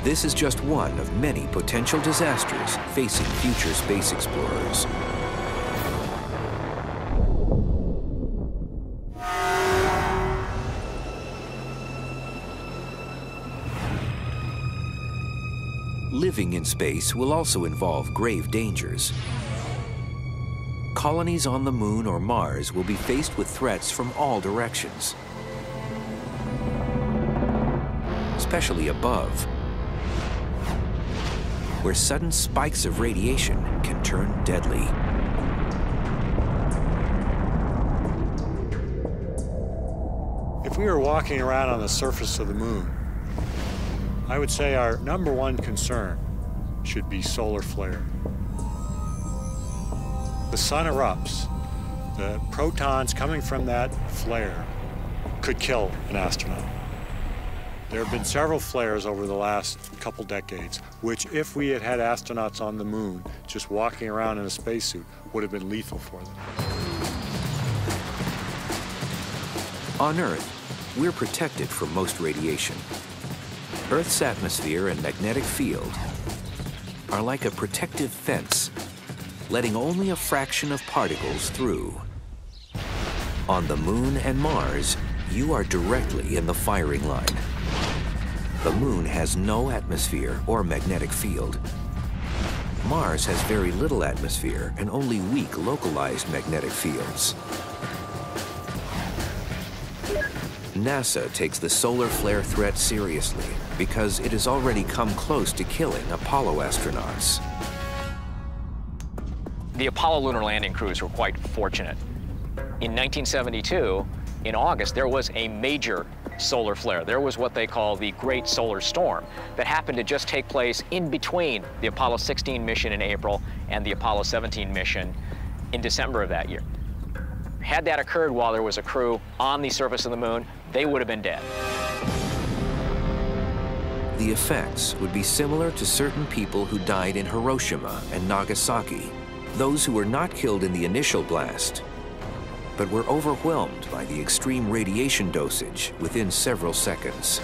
This is just one of many potential disasters facing future space explorers. Living in space will also involve grave dangers. Colonies on the Moon or Mars will be faced with threats from all directions, especially above, where sudden spikes of radiation can turn deadly. If we were walking around on the surface of the Moon, I would say our #1 concern should be solar flare. The sun erupts. The protons coming from that flare could kill an astronaut. There have been several flares over the last couple decades, which if we had had astronauts on the Moon just walking around in a spacesuit would have been lethal for them. On Earth, we're protected from most radiation. Earth's atmosphere and magnetic field are like a protective fence, letting only a fraction of particles through. On the Moon and Mars, you are directly in the firing line. The Moon has no atmosphere or magnetic field. Mars has very little atmosphere and only weak localized magnetic fields. NASA takes the solar flare threat seriously because it has already come close to killing Apollo astronauts. The Apollo lunar landing crews were quite fortunate. In 1972, in August, there was a major solar flare. There was what they call the Great Solar Storm that happened to just take place in between the Apollo 16 mission in April and the Apollo 17 mission in December of that year. Had that occurred while there was a crew on the surface of the Moon, they would have been dead. The effects would be similar to certain people who died in Hiroshima and Nagasaki, those who were not killed in the initial blast, but were overwhelmed by the extreme radiation dosage within several seconds.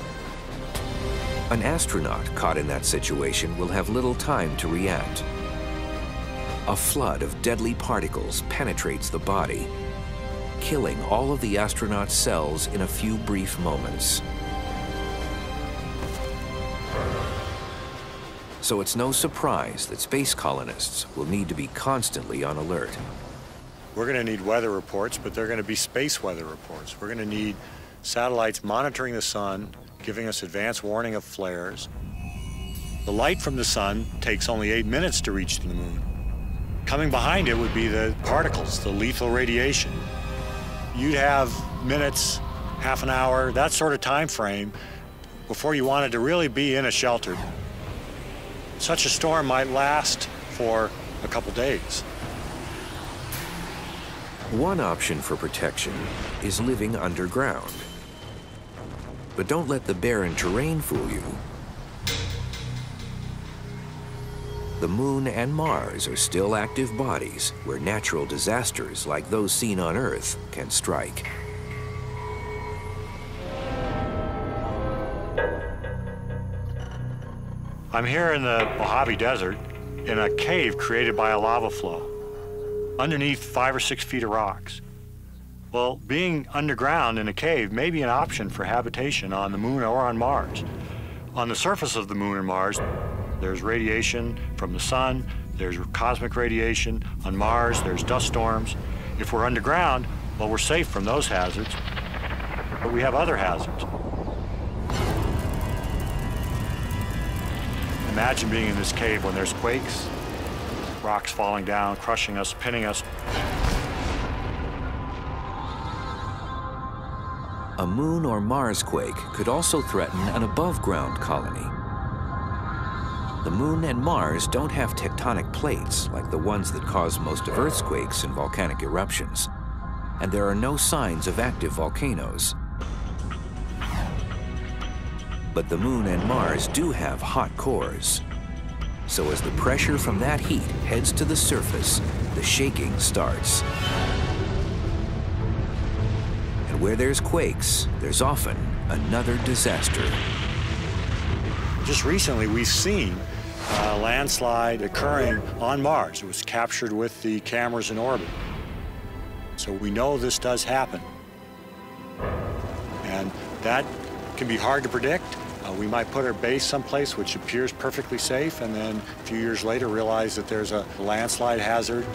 An astronaut caught in that situation will have little time to react. A flood of deadly particles penetrates the body, killing all of the astronaut's cells in a few brief moments. So it's no surprise that space colonists will need to be constantly on alert. We're going to need weather reports, but they're going to be space weather reports. We're going to need satellites monitoring the sun, giving us advance warning of flares. The light from the sun takes only 8 minutes to reach the Moon. Coming behind it would be the particles, the lethal radiation. You'd have minutes, half an hour, that sort of time frame before you wanted to really be in a shelter. Such a storm might last for a couple days. One option for protection is living underground. But don't let the barren terrain fool you. The Moon and Mars are still active bodies where natural disasters like those seen on Earth can strike. I'm here in the Mojave Desert in a cave created by a lava flow, underneath 5 or 6 feet of rocks. Well, being underground in a cave may be an option for habitation on the Moon or on Mars. On the surface of the Moon and Mars, there's radiation from the sun, there's cosmic radiation. On Mars, there's dust storms. If we're underground, well, we're safe from those hazards, but we have other hazards. Imagine being in this cave when there's quakes, rocks falling down, crushing us, pinning us. A Moon or Mars quake could also threaten an above-ground colony. The Moon and Mars don't have tectonic plates like the ones that cause most of Earth's quakes and volcanic eruptions, and there are no signs of active volcanoes. But the Moon and Mars do have hot cores. So as the pressure from that heat heads to the surface, the shaking starts. And where there's quakes, there's often another disaster. Just recently, we've seen a landslide occurring on Mars. It was captured with the cameras in orbit. So we know this does happen. And that can be hard to predict. We might put our base someplace which appears perfectly safe, and then a few years later realize that there's a landslide hazard.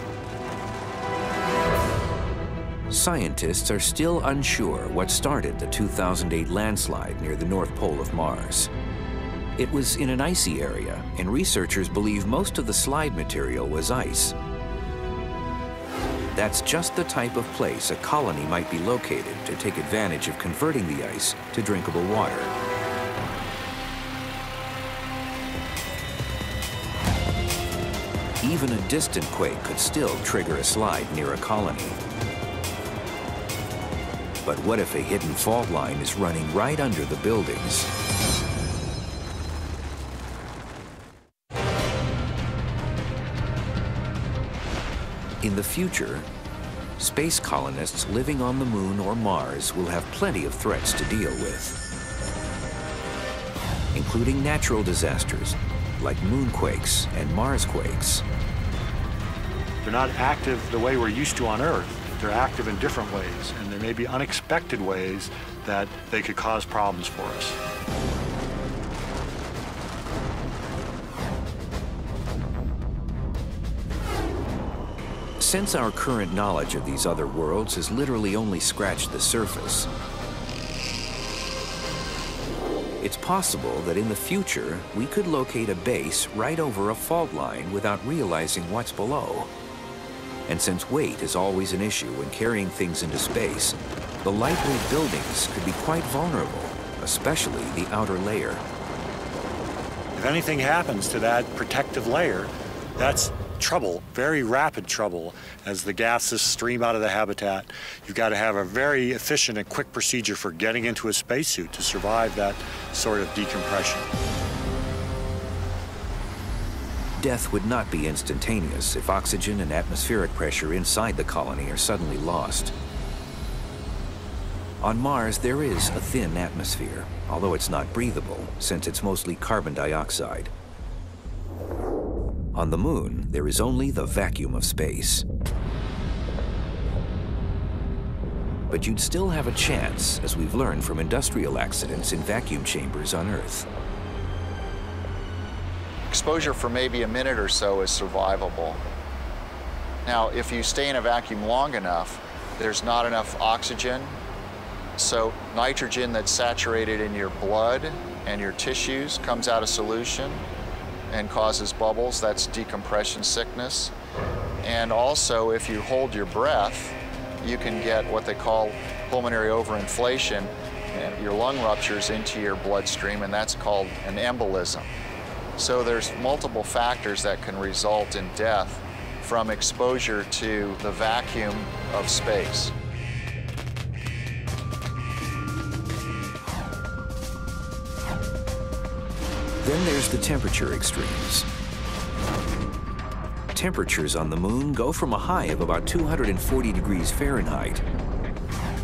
Scientists are still unsure what started the 2008 landslide near the North Pole of Mars. It was in an icy area, and researchers believe most of the slide material was ice. That's just the type of place a colony might be located to take advantage of converting the ice to drinkable water. Even a distant quake could still trigger a slide near a colony. But what if a hidden fault line is running right under the buildings? In the future, space colonists living on the Moon or Mars will have plenty of threats to deal with, including natural disasters like moonquakes and Marsquakes. They're not active the way we're used to on Earth. They're active in different ways, and there may be unexpected ways that they could cause problems for us. Since our current knowledge of these other worlds has literally only scratched the surface, it's possible that in the future we could locate a base right over a fault line without realizing what's below. And since weight is always an issue when carrying things into space, the lightweight buildings could be quite vulnerable, especially the outer layer. If anything happens to that protective layer, that's trouble, very rapid trouble, as the gases stream out of the habitat. You've got to have a very efficient and quick procedure for getting into a spacesuit to survive that sort of decompression. Death would not be instantaneous if oxygen and atmospheric pressure inside the colony are suddenly lost. On Mars, there is a thin atmosphere, although it's not breathable, since it's mostly carbon dioxide. On the Moon, there is only the vacuum of space. But you'd still have a chance, as we've learned from industrial accidents in vacuum chambers on Earth. Exposure for maybe a minute or so is survivable. Now, if you stay in a vacuum long enough, there's not enough oxygen, so nitrogen that's saturated in your blood and your tissues comes out of solution and causes bubbles. That's decompression sickness. And also, if you hold your breath, you can get what they call pulmonary overinflation, and your lung ruptures into your bloodstream, and that's called an embolism. So there's multiple factors that can result in death from exposure to the vacuum of space. Then there's the temperature extremes. Temperatures on the Moon go from a high of about 240 degrees Fahrenheit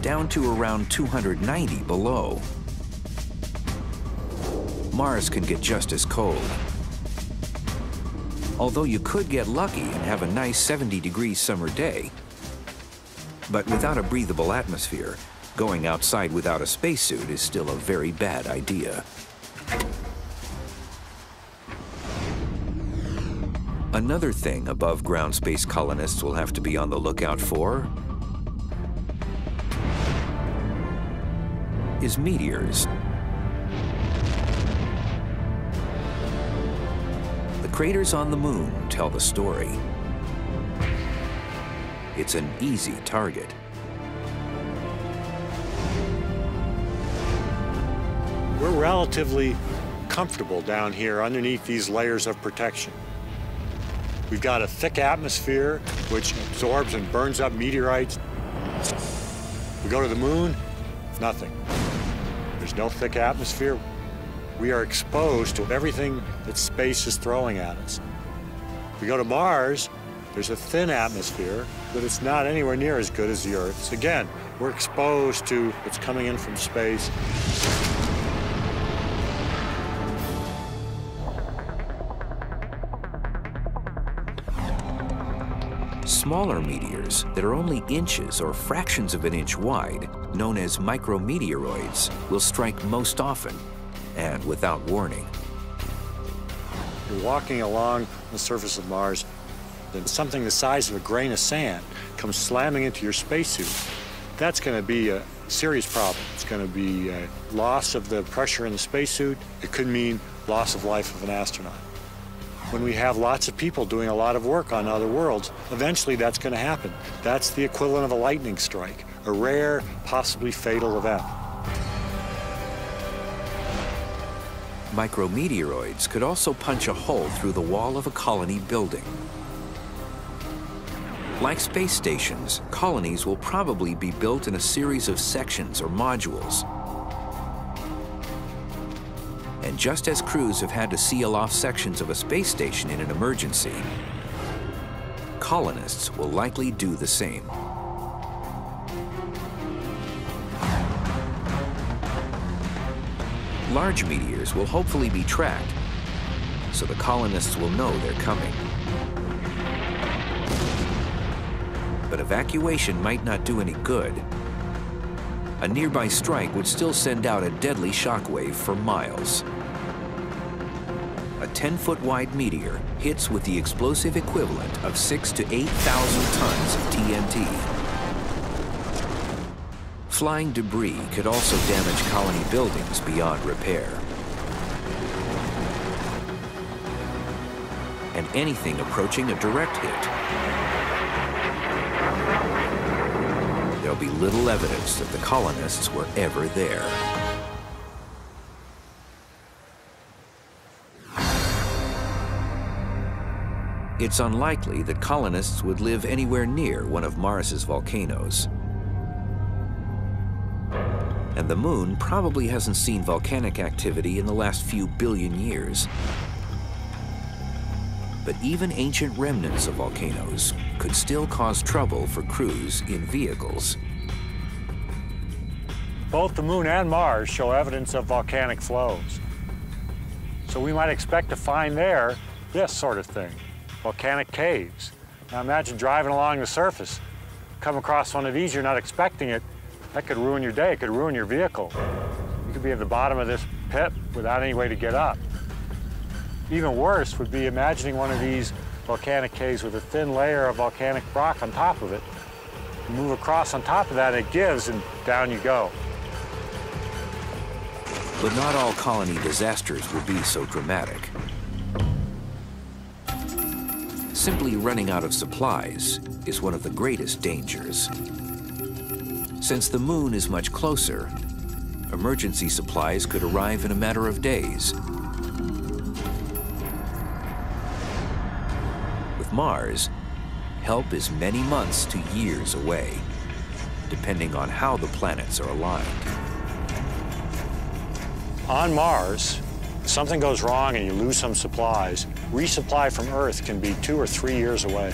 down to around 290 below. Mars can get just as cold. Although you could get lucky and have a nice 70-degree summer day. But without a breathable atmosphere, going outside without a spacesuit is still a very bad idea. Another thing above-ground space colonists will have to be on the lookout for is meteors. The craters on the Moon tell the story. It's an easy target. We're relatively comfortable down here underneath these layers of protection. We've got a thick atmosphere which absorbs and burns up meteorites. We go to the Moon, nothing. There's no thick atmosphere. We are exposed to everything that space is throwing at us. We go to Mars, there's a thin atmosphere, but it's not anywhere near as good as the Earth's. Again, we're exposed to what's coming in from space. smaller meteors that are only inches or fractions of an inch wide, known as micrometeoroids, will strike most often and without warning. You're walking along the surface of Mars, and something the size of a grain of sand comes slamming into your spacesuit. That's going to be a serious problem. It's going to be a loss of the pressure in the spacesuit. It could mean loss of life of an astronaut. When we have lots of people doing a lot of work on other worlds, eventually that's going to happen. That's the equivalent of a lightning strike, a rare, possibly fatal event. Micrometeoroids could also punch a hole through the wall of a colony building. Like space stations, colonies will probably be built in a series of sections or modules. And just as crews have had to seal off sections of a space station in an emergency, colonists will likely do the same. Large meteors will hopefully be tracked, so the colonists will know they're coming. But evacuation might not do any good. A nearby strike would still send out a deadly shockwave for miles. A 10-foot wide meteor hits with the explosive equivalent of 6,000 to 8,000 tons of TNT. Flying debris could also damage colony buildings beyond repair. And anything approaching a direct hit, there'll be little evidence that the colonists were ever there. It's unlikely that colonists would live anywhere near one of Mars's volcanoes. And the moon probably hasn't seen volcanic activity in the last few billion years. But even ancient remnants of volcanoes could still cause trouble for crews in vehicles. Both the moon and Mars show evidence of volcanic flows. So we might expect to find there this sort of thing, volcanic caves. Now imagine driving along the surface, come across one of these, you're not expecting it. That could ruin your day, it could ruin your vehicle. You could be at the bottom of this pit without any way to get up. Even worse would be imagining one of these volcanic caves with a thin layer of volcanic rock on top of it. You move across on top of that, it gives, and down you go. But not all colony disasters will be so dramatic. Simply running out of supplies is one of the greatest dangers. Since the moon is much closer, emergency supplies could arrive in a matter of days. With Mars, help is many months to years away, depending on how the planets are aligned. On Mars, if something goes wrong and you lose some supplies, resupply from Earth can be 2 or 3 years away.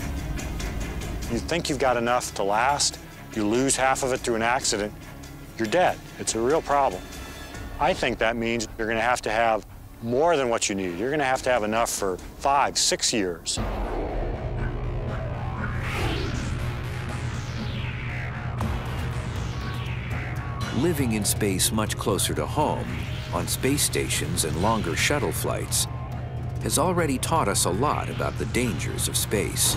You think you've got enough to last, you lose half of it through an accident, you're dead. It's a real problem. I think that means you're going to have more than what you need. You're going to have enough for 5, 6 years. Living in space much closer to home, on space stations and longer shuttle flights, has already taught us a lot about the dangers of space.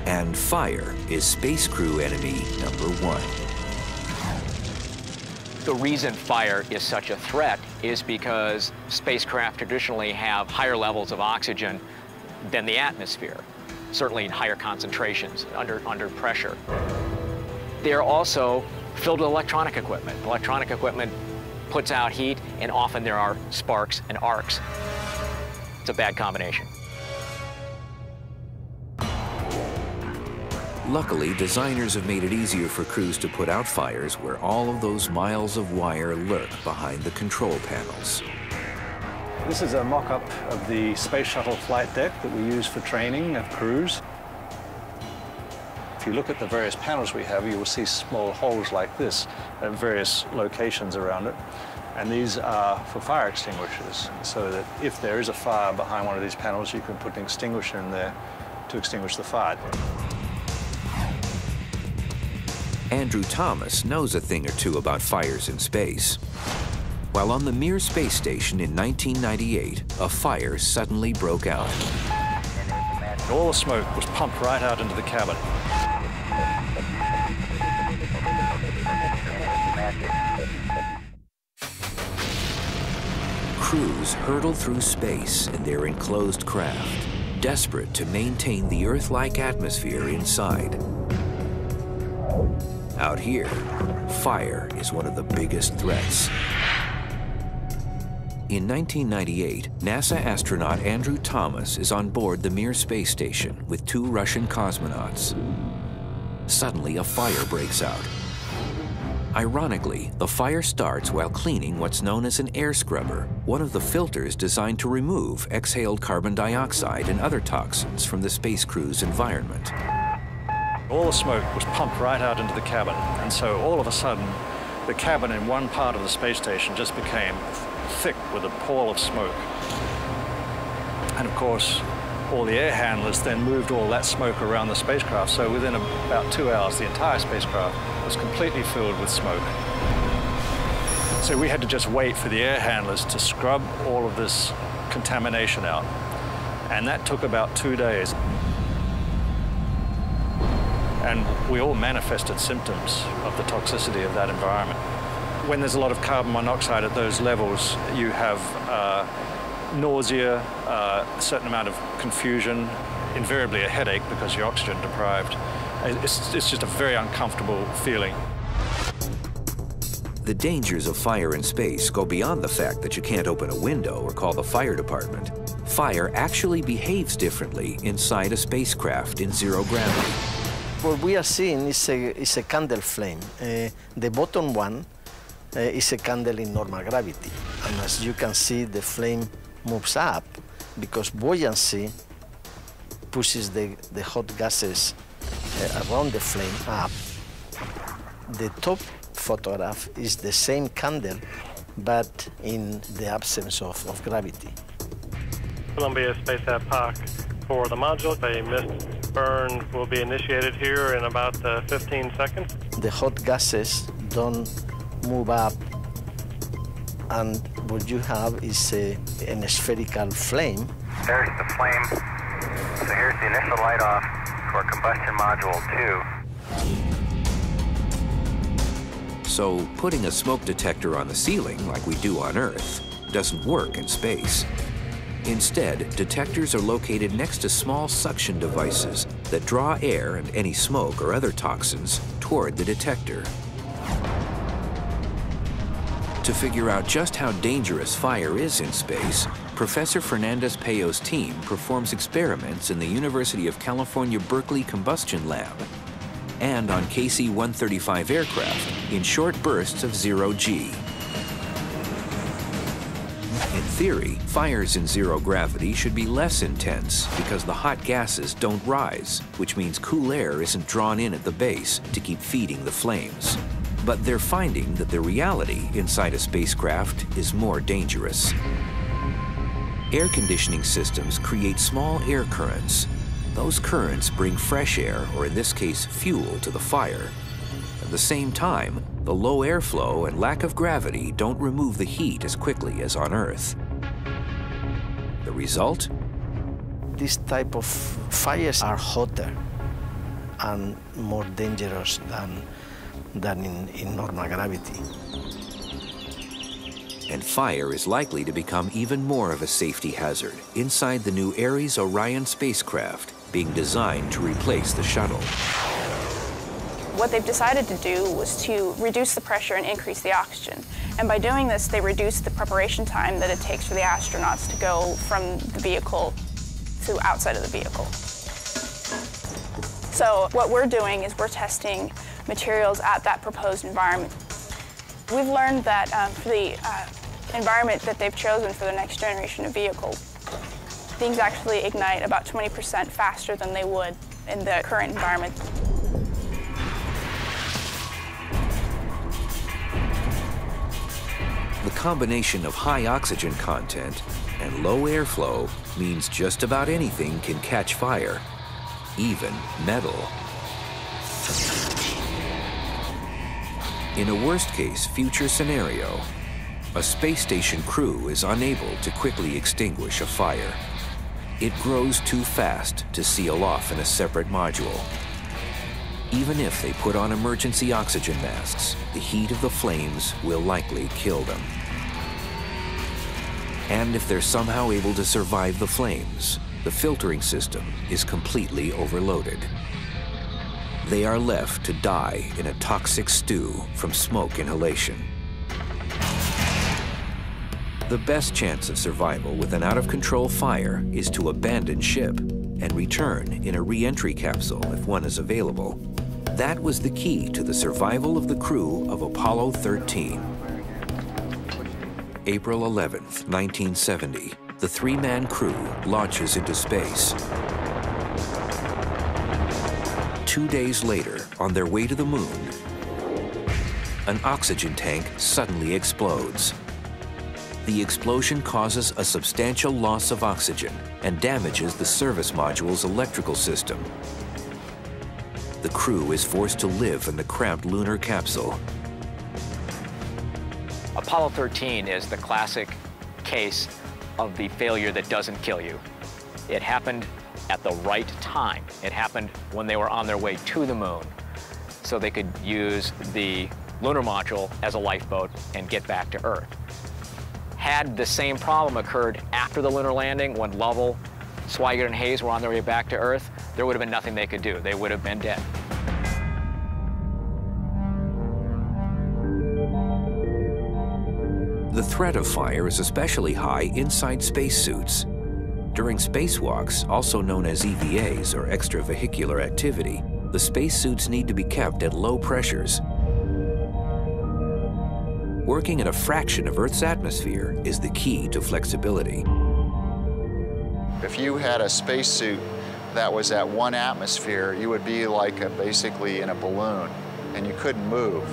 And fire is space crew enemy #1. The reason fire is such a threat is because spacecraft traditionally have higher levels of oxygen than the atmosphere, certainly in higher concentrations under pressure. They're also filled with electronic equipment. Electronic equipment puts out heat, and often there are sparks and arcs. It's a bad combination. Luckily, designers have made it easier for crews to put out fires where all of those miles of wire lurk behind the control panels. This is a mock-up of the space shuttle flight deck that we use for training of crews. if you look at the various panels we have, you will see small holes like this at various locations around it. And these are for fire extinguishers, so that if there is a fire behind one of these panels, you can put an extinguisher in there to extinguish the fire. Andrew Thomas knows a thing or two about fires in space. While on the Mir space station in 1998, a fire suddenly broke out. All the smoke was pumped right out into the cabin. Crews hurtle through space in their enclosed craft, desperate to maintain the Earth-like atmosphere inside. Out here, fire is one of the biggest threats. In 1998, NASA astronaut Andrew Thomas is on board the Mir space station with 2 Russian cosmonauts. Suddenly, a fire breaks out. Ironically, the fire starts while cleaning what's known as an air scrubber, one of the filters designed to remove exhaled carbon dioxide and other toxins from the space crew's environment. All the smoke was pumped right out into the cabin, and so all of a sudden, the cabin in one part of the space station just became thick with a pall of smoke. And of course, all the air handlers then moved all that smoke around the spacecraft, so within about 2 hours, the entire spacecraft was completely filled with smoke. So we had to just wait for the air handlers to scrub all of this contamination out. And that took about 2 days. And we all manifested symptoms of the toxicity of that environment. When there's a lot of carbon monoxide at those levels, you have nausea, a certain amount of confusion, invariably a headache because you're oxygen deprived. It's just a very uncomfortable feeling. The dangers of fire in space go beyond the fact that you can't open a window or call the fire department. Fire actually behaves differently inside a spacecraft in zero gravity. What we are seeing is a candle flame. The bottom one is a candle in normal gravity. And as you can see, the flame moves up because buoyancy pushes the hot gases around the flame up. The top photograph is the same candle, but in the absence of gravity. Columbia Space Park for the module. A mist burn will be initiated here in about 15 seconds. The hot gases don't move up, and what you have is an spherical flame. There's the flame. So here's the initial light off for combustion module 2. So putting a smoke detector on the ceiling, like we do on Earth, doesn't work in space. Instead, detectors are located next to small suction devices that draw air and any smoke or other toxins toward the detector. To figure out just how dangerous fire is in space, Professor Fernandez-Peyo's team performs experiments in the University of California, Berkeley Combustion Lab and on KC-135 aircraft in short bursts of zero-G. In theory, fires in zero gravity should be less intense because the hot gases don't rise, which means cool air isn't drawn in at the base to keep feeding the flames. But they're finding that the reality inside a spacecraft is more dangerous. Air conditioning systems create small air currents. Those currents bring fresh air, or in this case, fuel, to the fire. At the same time, the low airflow and lack of gravity don't remove the heat as quickly as on Earth. The result? This type of fires are hotter and more dangerous than in normal gravity. And fire is likely to become even more of a safety hazard inside the new Ares Orion spacecraft being designed to replace the shuttle. What they've decided to do was to reduce the pressure and increase the oxygen. And by doing this, they reduce the preparation time that it takes for the astronauts to go from the vehicle to outside of the vehicle. So what we're doing is we're testing materials at that proposed environment. We've learned that for the environment that they've chosen for the next generation of vehicles, things actually ignite about 20% faster than they would in the current environment. combination of high oxygen content and low airflow means just about anything can catch fire, even metal. In a worst-case future scenario, a space station crew is unable to quickly extinguish a fire. It grows too fast to seal off in a separate module. Even if they put on emergency oxygen masks, the heat of the flames will likely kill them. And if they're somehow able to survive the flames, the filtering system is completely overloaded. They are left to die in a toxic stew from smoke inhalation. The best chance of survival with an out-of-control fire is to abandon ship and return in a re-entry capsule if one is available. That was the key to the survival of the crew of Apollo 13. April 11th, 1970, the three-man crew launches into space. 2 days later, on their way to the moon, an oxygen tank suddenly explodes. The explosion causes a substantial loss of oxygen and damages the service module's electrical system. The crew is forced to live in the cramped lunar capsule. Apollo 13 is the classic case of the failure that doesn't kill you. It happened at the right time. It happened when they were on their way to the moon, so they could use the lunar module as a lifeboat and get back to Earth. Had the same problem occurred after the lunar landing, when Lovell, Swigert, and Hayes were on their way back to Earth, there would have been nothing they could do. They would have been dead. The threat of fire is especially high inside spacesuits. During spacewalks, also known as EVAs or extravehicular activity, the spacesuits need to be kept at low pressures. Working at a fraction of Earth's atmosphere is the key to flexibility. If you had a spacesuit that was at 1 atmosphere, you would be like basically in a balloon, and you couldn't move.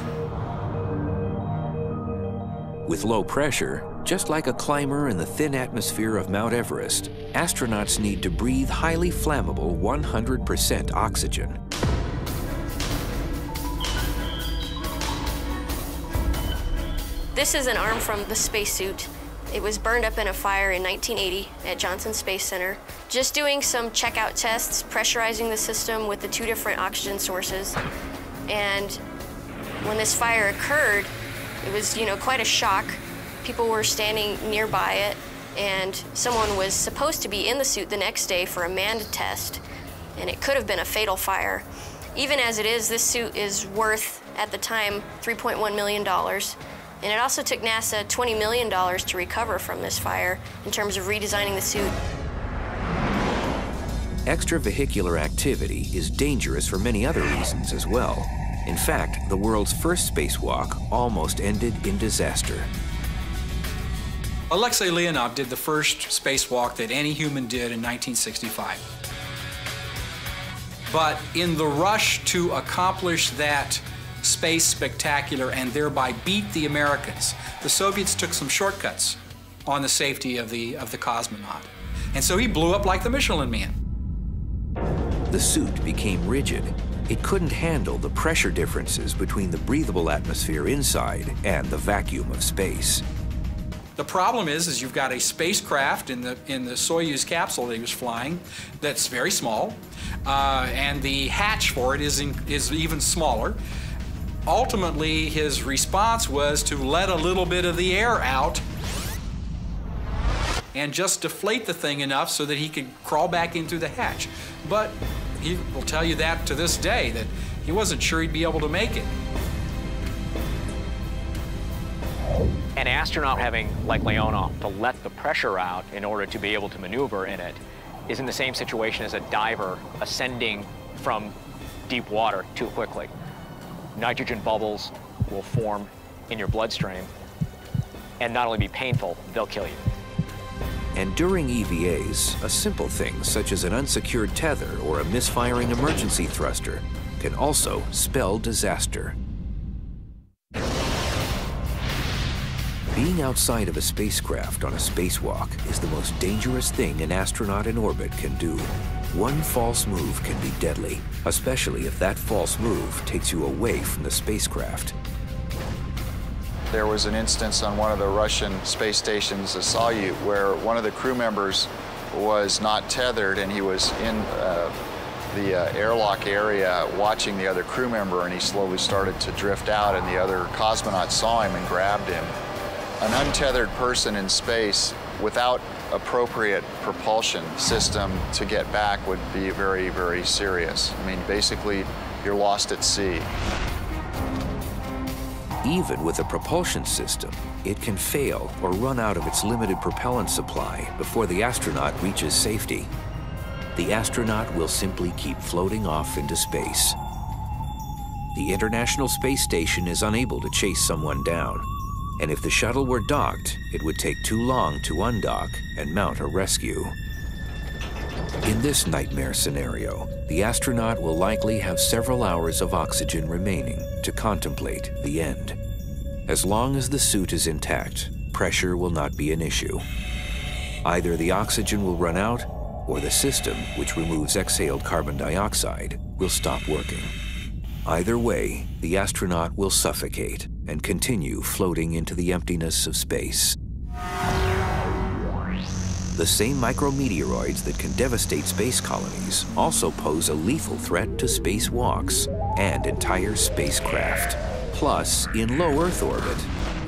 With low pressure, just like a climber in the thin atmosphere of Mount Everest, astronauts need to breathe highly flammable 100% oxygen. This is an arm from the spacesuit. It was burned up in a fire in 1980 at Johnson Space Center. Just doing some checkout tests, pressurizing the system with the 2 different oxygen sources. And when this fire occurred, it was, quite a shock. People were standing nearby it, and someone was supposed to be in the suit the next day for a manned test, and it could have been a fatal fire. Even as it is, this suit is worth, at the time, $3.1 million. And it also took NASA $20 million to recover from this fire in terms of redesigning the suit. Extravehicular activity is dangerous for many other reasons as well. In fact, the world's first spacewalk almost ended in disaster. Alexei Leonov did the first spacewalk that any human did in 1965. But in the rush to accomplish that space spectacular and thereby beat the Americans, the Soviets took some shortcuts on the safety of the cosmonaut. And so he blew up like the Michelin Man. The suit became rigid. It couldn't handle the pressure differences between the breathable atmosphere inside and the vacuum of space. The problem is you've got a spacecraft in the Soyuz capsule that he was flying that's very small, and the hatch for it is even smaller. Ultimately, his response was to let a little bit of the air out and just deflate the thing enough so that he could crawl back in through the hatch. But he will tell you that to this day, that he wasn't sure he'd be able to make it. An astronaut having, like Leonov, to let the pressure out in order to be able to maneuver in it is in the same situation as a diver ascending from deep water too quickly. Nitrogen bubbles will form in your bloodstream and not only be painful, they'll kill you. And during EVAs, a simple thing such as an unsecured tether or a misfiring emergency thruster can also spell disaster. Being outside of a spacecraft on a spacewalk is the most dangerous thing an astronaut in orbit can do. One false move can be deadly, especially if that false move takes you away from the spacecraft. There was an instance on one of the Russian space stations, the Soyuz, where one of the crew members was not tethered and he was in the airlock area watching the other crew member, and he slowly started to drift out, and the other cosmonauts saw him and grabbed him. An untethered person in space without appropriate propulsion system to get back would be very, very serious. I mean, basically, you're lost at sea. Even with a propulsion system, it can fail or run out of its limited propellant supply before the astronaut reaches safety. The astronaut will simply keep floating off into space. The International Space Station is unable to chase someone down, and if the shuttle were docked, it would take too long to undock and mount a rescue. In this nightmare scenario, the astronaut will likely have several hours of oxygen remaining to contemplate the end. As long as the suit is intact, pressure will not be an issue. Either the oxygen will run out, or the system, which removes exhaled carbon dioxide, will stop working. Either way, the astronaut will suffocate and continue floating into the emptiness of space. The same micrometeoroids that can devastate space colonies also pose a lethal threat to spacewalks and entire spacecraft. Plus, in low Earth orbit,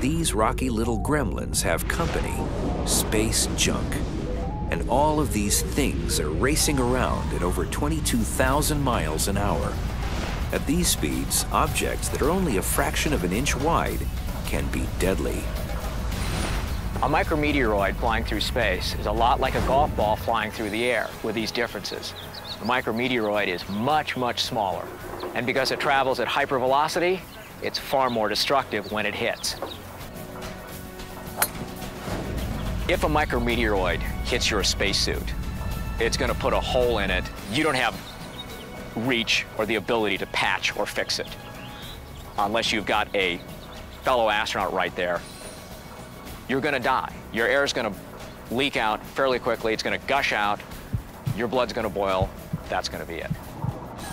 these rocky little gremlins have company: space junk. And all of these things are racing around at over 22,000 miles an hour. At these speeds, objects that are only a fraction of an inch wide can be deadly. A micrometeoroid flying through space is a lot like a golf ball flying through the air, with these differences. The micrometeoroid is much, much smaller. And because it travels at hypervelocity, it's far more destructive when it hits. If a micrometeoroid hits your spacesuit, it's going to put a hole in it. You don't have reach or the ability to patch or fix it unless you've got a fellow astronaut right there. You're going to die. Your air is going to leak out fairly quickly. It's going to gush out. Your blood's going to boil. That's going to be it.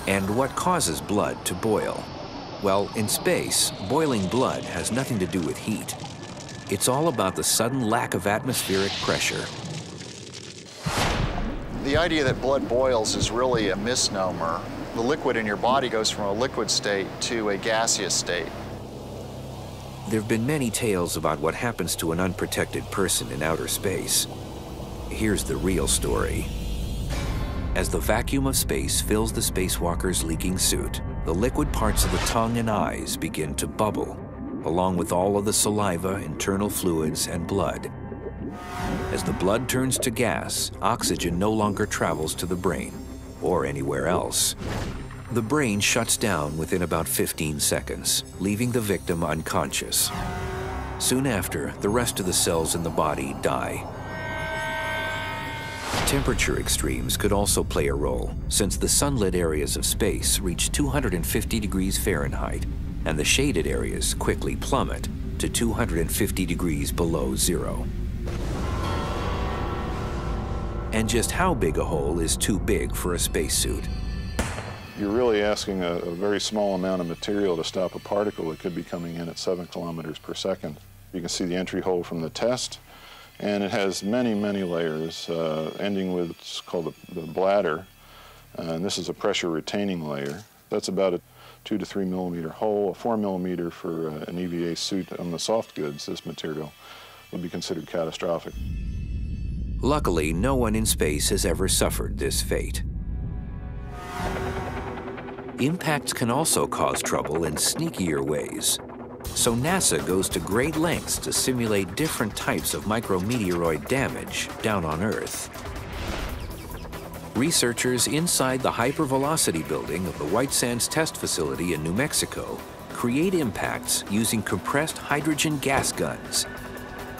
And what causes blood to boil? Well, in space, boiling blood has nothing to do with heat. It's all about the sudden lack of atmospheric pressure. The idea that blood boils is really a misnomer. The liquid in your body goes from a liquid state to a gaseous state. There have been many tales about what happens to an unprotected person in outer space. Here's the real story. As the vacuum of space fills the spacewalker's leaking suit, the liquid parts of the tongue and eyes begin to bubble, along with all of the saliva, internal fluids, and blood. As the blood turns to gas, oxygen no longer travels to the brain or anywhere else. The brain shuts down within about 15 seconds, leaving the victim unconscious. Soon after, the rest of the cells in the body die. Temperature extremes could also play a role, since the sunlit areas of space reach 250 degrees Fahrenheit, and the shaded areas quickly plummet to 250 degrees below zero. And just how big a hole is too big for a spacesuit? You're really asking a very small amount of material to stop a particle that could be coming in at 7 kilometers per second. You can see the entry hole from the test, and it has many, many layers, ending with what's called the bladder. And this is a pressure retaining layer. That's about a 2 to 3 millimeter hole, a 4 millimeter for an EVA suit on the soft goods. This material would be considered catastrophic. Luckily, no one in space has ever suffered this fate. Impacts can also cause trouble in sneakier ways. So NASA goes to great lengths to simulate different types of micrometeoroid damage down on Earth. Researchers inside the hypervelocity building of the White Sands Test Facility in New Mexico create impacts using compressed hydrogen gas guns.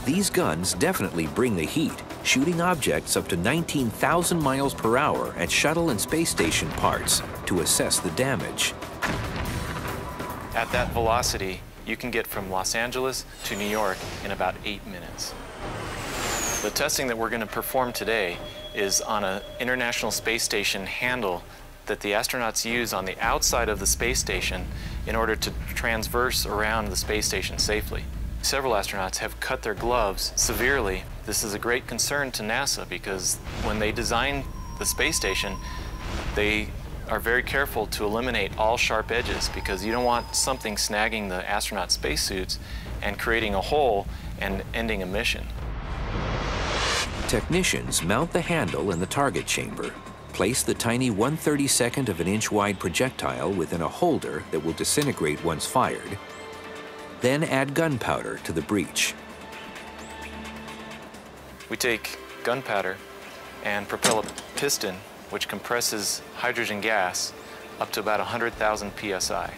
These guns definitely bring the heat, shooting objects up to 19,000 miles per hour at shuttle and space station parts to assess the damage. At that velocity, you can get from Los Angeles to New York in about 8 minutes. The testing that we're going to perform today is on an International Space Station handle that the astronauts use on the outside of the space station in order to transverse around the space station safely. Several astronauts have cut their gloves severely. This is a great concern to NASA because when they design the space station, they are very careful to eliminate all sharp edges because you don't want something snagging the astronaut spacesuits and creating a hole and ending a mission. Technicians mount the handle in the target chamber, place the tiny 1/32 of an inch wide projectile within a holder that will disintegrate once fired, then add gunpowder to the breech. We take gunpowder and propel a piston which compresses hydrogen gas up to about 100,000 psi.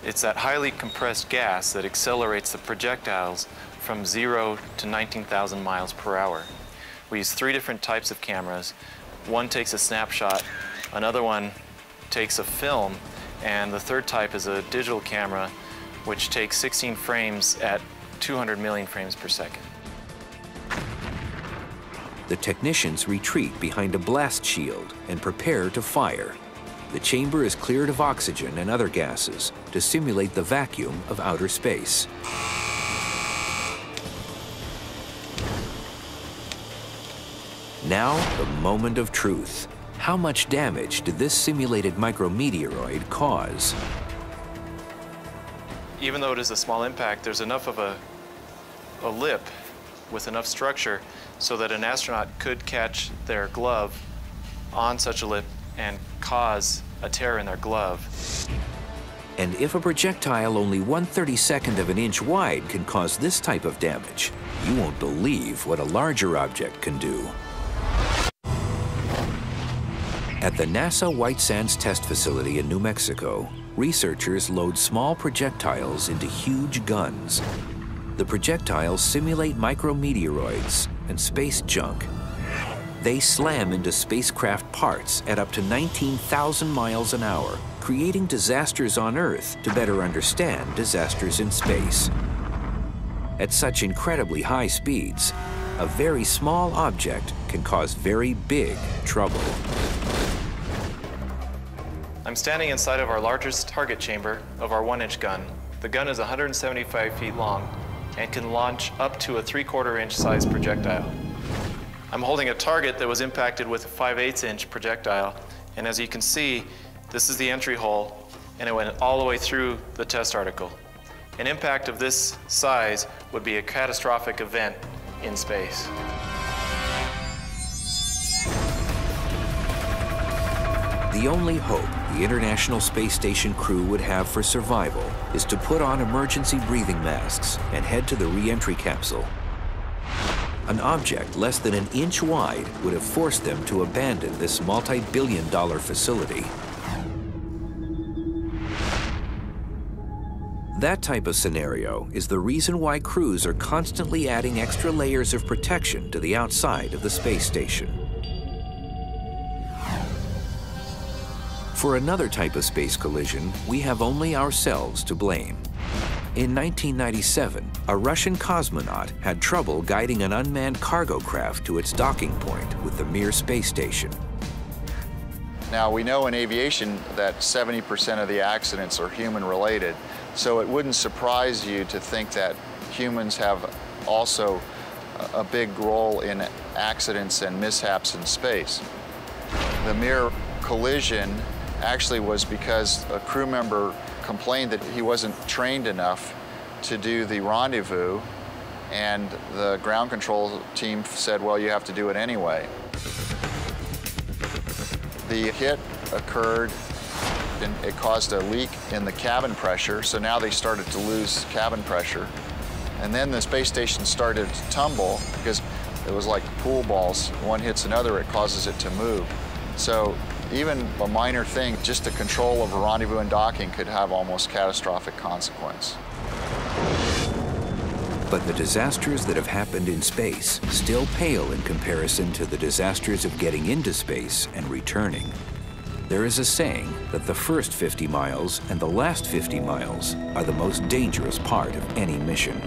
It's that highly compressed gas that accelerates the projectiles from 0 to 19,000 miles per hour. We use 3 different types of cameras. One takes a snapshot, another one takes a film, and the third type is a digital camera which takes 16 frames at 200 million frames per second. The technicians retreat behind a blast shield and prepare to fire. The chamber is cleared of oxygen and other gases to simulate the vacuum of outer space. Now, the moment of truth. How much damage did this simulated micrometeoroid cause? Even though it is a small impact, there's enough of a lip with enough structure so that an astronaut could catch their glove on such a lip and cause a tear in their glove. And if a projectile only 1/32 of an inch wide can cause this type of damage, you won't believe what a larger object can do. At the NASA White Sands Test Facility in New Mexico, researchers load small projectiles into huge guns. The projectiles simulate micrometeoroids and space junk. They slam into spacecraft parts at up to 19,000 miles an hour, creating disasters on Earth to better understand disasters in space. At such incredibly high speeds, a very small object can cause very big trouble. I'm standing inside of our largest target chamber of our 1-inch gun. The gun is 175 feet long and can launch up to a 3/4 inch size projectile. I'm holding a target that was impacted with a 5/8 inch projectile, and as you can see, this is the entry hole, and it went all the way through the test article. An impact of this size would be a catastrophic event in space. The only hope the International Space Station crew would have for survival is to put on emergency breathing masks and head to the re-entry capsule. An object less than an inch wide would have forced them to abandon this multi-billion-dollar facility. That type of scenario is the reason why crews are constantly adding extra layers of protection to the outside of the space station. For another type of space collision, we have only ourselves to blame. In 1997, a Russian cosmonaut had trouble guiding an unmanned cargo craft to its docking point with the Mir space station. Now, we know in aviation that 70% of the accidents are human-related, so it wouldn't surprise you to think that humans have also a big role in accidents and mishaps in space. The Mir collision actually was because a crew member complained that he wasn't trained enough to do the rendezvous, and the ground control team said, well, you have to do it anyway. The hit occurred and it caused a leak in the cabin pressure, so now they started to lose cabin pressure. And then the space station started to tumble because it was like pool balls. One hits another, it causes it to move. So even a minor thing, just the control of a rendezvous and docking could have almost catastrophic consequence. But the disasters that have happened in space still pale in comparison to the disasters of getting into space and returning. There is a saying that the first 50 miles and the last 50 miles are the most dangerous part of any mission.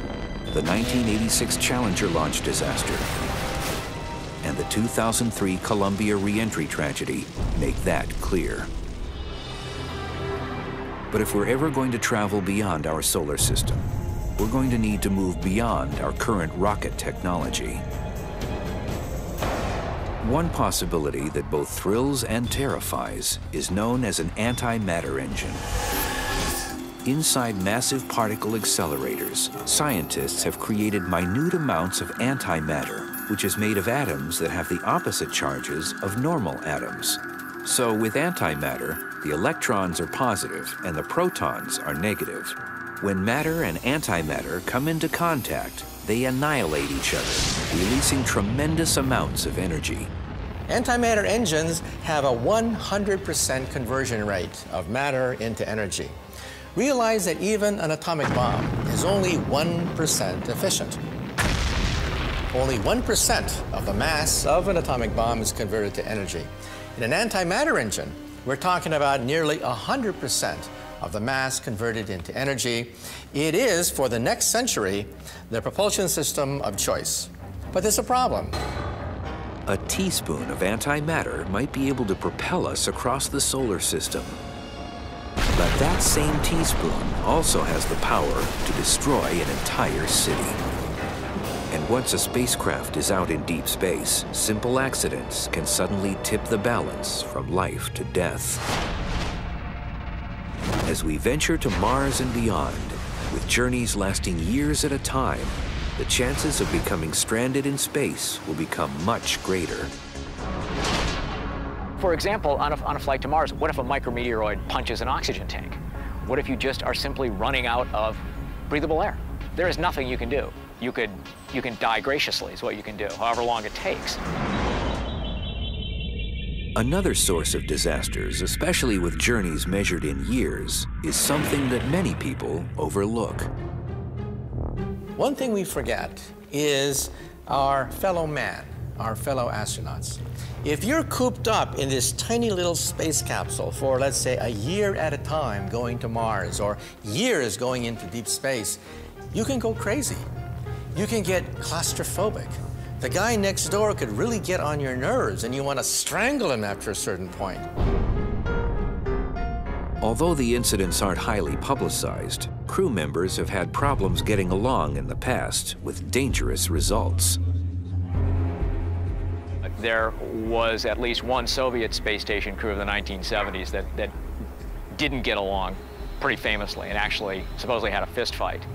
The 1986 Challenger launch disaster and the 2003 Columbia re-entry tragedy make that clear. But if we're ever going to travel beyond our solar system, we're going to need to move beyond our current rocket technology. One possibility that both thrills and terrifies is known as an antimatter engine. Inside massive particle accelerators, scientists have created minute amounts of antimatter, which is made of atoms that have the opposite charges of normal atoms. So with antimatter, the electrons are positive and the protons are negative. When matter and antimatter come into contact, they annihilate each other, releasing tremendous amounts of energy. Antimatter engines have a 100% conversion rate of matter into energy. Realize that even an atomic bomb is only 1% efficient. Only 1% of the mass of an atomic bomb is converted to energy. In an antimatter engine, we're talking about nearly 100% of the mass converted into energy. It is, for the next century, the propulsion system of choice. But there's a problem. A teaspoon of antimatter might be able to propel us across the solar system. But that same teaspoon also has the power to destroy an entire city. And once a spacecraft is out in deep space, simple accidents can suddenly tip the balance from life to death. As we venture to Mars and beyond, with journeys lasting years at a time, the chances of becoming stranded in space will become much greater. For example, on a flight to Mars, what if a micrometeoroid punches an oxygen tank? What if you just are simply running out of breathable air? There is nothing you can do. You can die graciously is what you can do, however long it takes. Another source of disasters, especially with journeys measured in years, is something that many people overlook. One thing we forget is our fellow man, our fellow astronauts. If you're cooped up in this tiny little space capsule for, let's say, a year at a time going to Mars, or years going into deep space, you can go crazy. You can get claustrophobic. The guy next door could really get on your nerves, and you want to strangle him after a certain point. Although the incidents aren't highly publicized, crew members have had problems getting along in the past with dangerous results. There was at least one Soviet space station crew of the 1970s that didn't get along pretty famously and actually supposedly had a fist fight.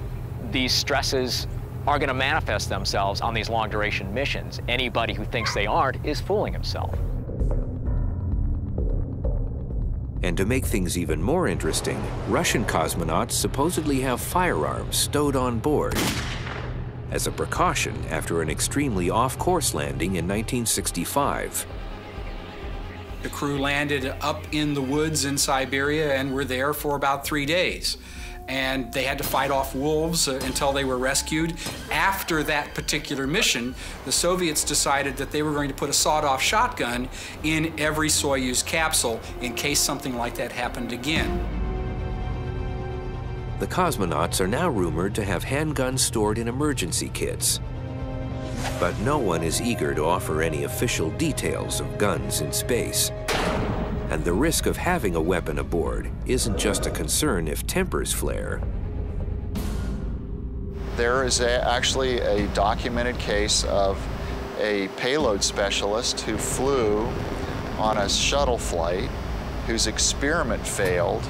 These stresses are going to manifest themselves on these long-duration missions. Anybody who thinks they aren't is fooling himself. And to make things even more interesting, Russian cosmonauts supposedly have firearms stowed on board as a precaution after an extremely off-course landing in 1965. The crew landed up in the woods in Siberia and were there for about 3 days. And they had to fight off wolves until they were rescued. After that particular mission, the Soviets decided that they were going to put a sawed-off shotgun in every Soyuz capsule in case something like that happened again. The cosmonauts are now rumored to have handguns stored in emergency kits. But no one is eager to offer any official details of guns in space. And the risk of having a weapon aboard isn't just a concern if tempers flare. There is actually a documented case of a payload specialist who flew on a shuttle flight, whose experiment failed,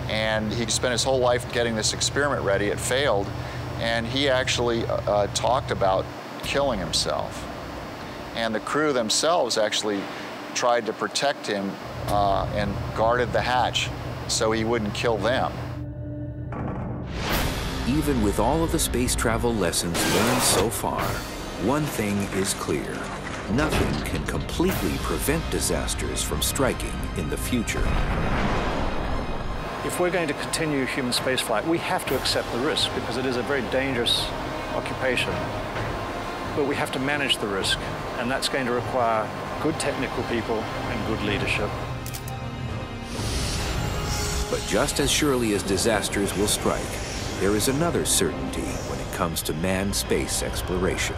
and he spent his whole life getting this experiment ready. It failed, and he actually talked about killing himself. And the crew themselves actually tried to protect him and guarded the hatch so he wouldn't kill them. Even with all of the space travel lessons learned so far, one thing is clear. Nothing can completely prevent disasters from striking in the future. If we're going to continue human spaceflight, we have to accept the risk because it is a very dangerous occupation. But we have to manage the risk, and that's going to require good technical people and good leadership. But just as surely as disasters will strike, there is another certainty when it comes to manned space exploration.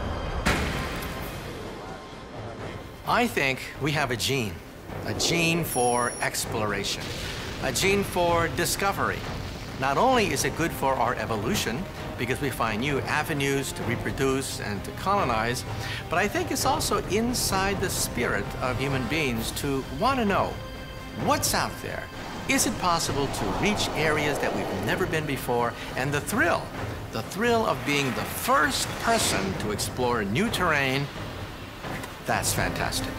I think we have a gene for exploration, a gene for discovery. Not only is it good for our evolution, because we find new avenues to reproduce and to colonize, but I think it's also inside the spirit of human beings to want to know what's out there. Is it possible to reach areas that we've never been before? And the thrill of being the first person to explore new terrain, that's fantastic.